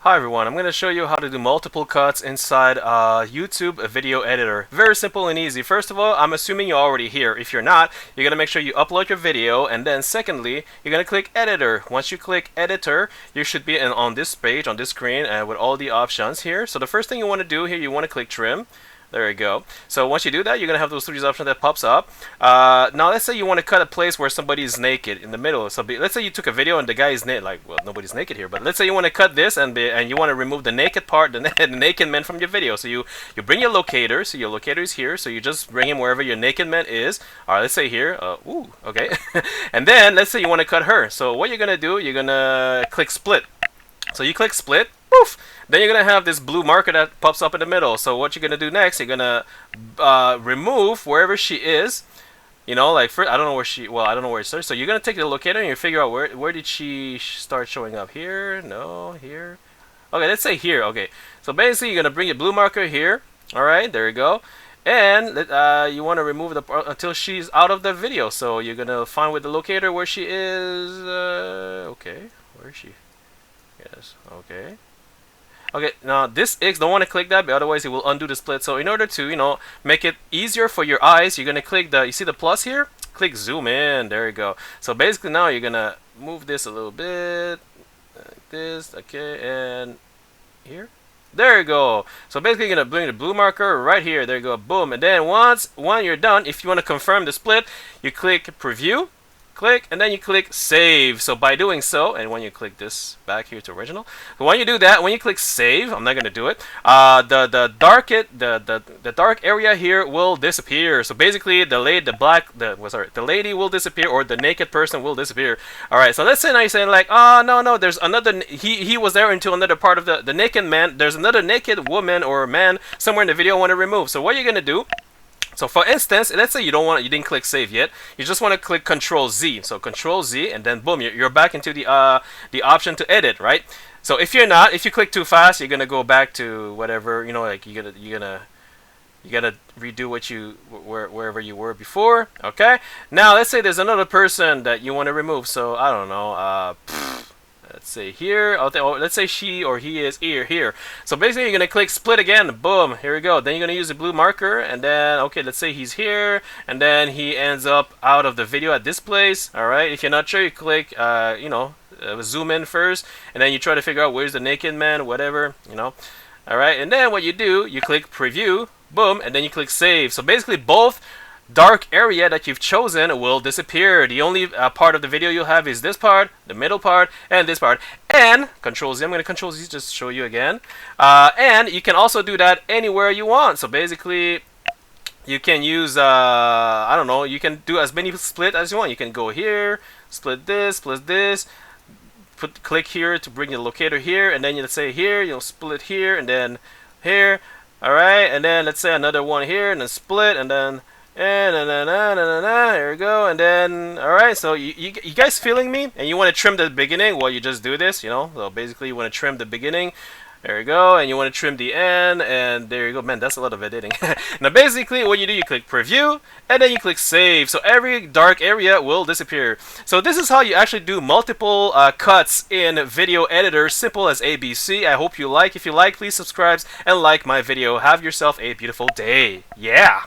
Hi everyone, I'm going to show you how to do multiple cuts inside YouTube video editor. Very simple and easy. First of all, I'm assuming you're already here. If you're not, you're going to make sure you upload your video, and then secondly, you're going to click editor. Once you click editor, you should be on this page, on this screen, with all the options here. So the first thing you want to do here, you want to click trim. There you go. So once you do that, you're going to have those three options that pops up. Now let's say you want to cut a place where somebody is naked in the middle. So let's say you took a video and the guy is naked. Like, well, nobody's naked here, but let's say you want to cut this and you want to remove the naked part, the naked man from your video. So you bring your locator. So your locator is here. So you just bring him wherever your naked man is. All right, let's say here. Ooh, okay. And then let's say you want to cut her. So what you're going to do, you're going to click split. So you click split. Poof! Then you're going to have this blue marker that pops up in the middle. So what you're going to do next, you're going to remove wherever she is. You know, like, first, I don't know where she, well, I don't know where it starts. So you're going to take the locator and you figure out where did she start showing up. Here? No, here. Okay, let's say here. Okay, so basically you're going to bring your blue marker here. Alright, there you go. And you want to remove the part until she's out of the video. So you're going to find with the locator where she is. Okay, where is she? Yes, okay. Okay, now this X, don't want to click that, but otherwise it will undo the split. So in order to, you know, make it easier for your eyes, you're going to click you see the plus here? Click zoom in, there you go. So basically now you're going to move this a little bit, like this, okay, and here. There you go. So basically you're going to bring the blue marker right here, there you go, boom. And then when you're done, if you want to confirm the split, you click preview. Click, and then you click save. So by doing so, and when you click this back here to original, so when you do that, when you click save, I'm not gonna do it. The dark area here will disappear. So basically, the lady will disappear, or the naked person will disappear. All right. So let's say now you're saying like, oh no, there's another. He was there until another part of the naked man. There's another naked woman or man somewhere in the video I want to remove. So what you're gonna do? So for instance, let's say you didn't click save yet. You just want to click Control Z. So Control Z, and then boom, you're back into the option to edit, right? So if you click too fast, you're gonna go back to whatever, you know, like you gotta redo wherever you were before. Okay. Now let's say there's another person that you want to remove. So I don't know. Let's say here, let's say she or he is here. So basically you're going to click split again, boom, here we go. Then you're going to use the blue marker, and then, okay, let's say he's here, and then he ends up out of the video at this place, alright? If you're not sure, you click, zoom in first, and then you try to figure out where's the naked man, whatever, you know. Alright, and then what you do, you click preview, boom, and then you click save. So basically both dark area that you've chosen will disappear. The only part of the video you'll have is this part, the middle part, and this part. And Control Z, I'm going to Control Z just to show you again. And you can also do that anywhere you want. So basically, you can use, I don't know, you can do as many split as you want. You can go here, split this, click here to bring the locator here, and then let's say here, you'll split here, and then here. Alright, and then let's say another one here, and then split, and then here we go, and then alright, so you guys feeling me? And you want to trim the beginning? Well, you just do this, you know. So basically you want to trim the beginning, there you go, and you want to trim the end, and there you go. Man, that's a lot of editing. Now basically what you do, you click preview, and then you click save. So every dark area will disappear. So this is how you actually do multiple cuts in video editor, simple as ABC. I hope you like. If you like, please subscribe and like my video. Have yourself a beautiful day. Yeah.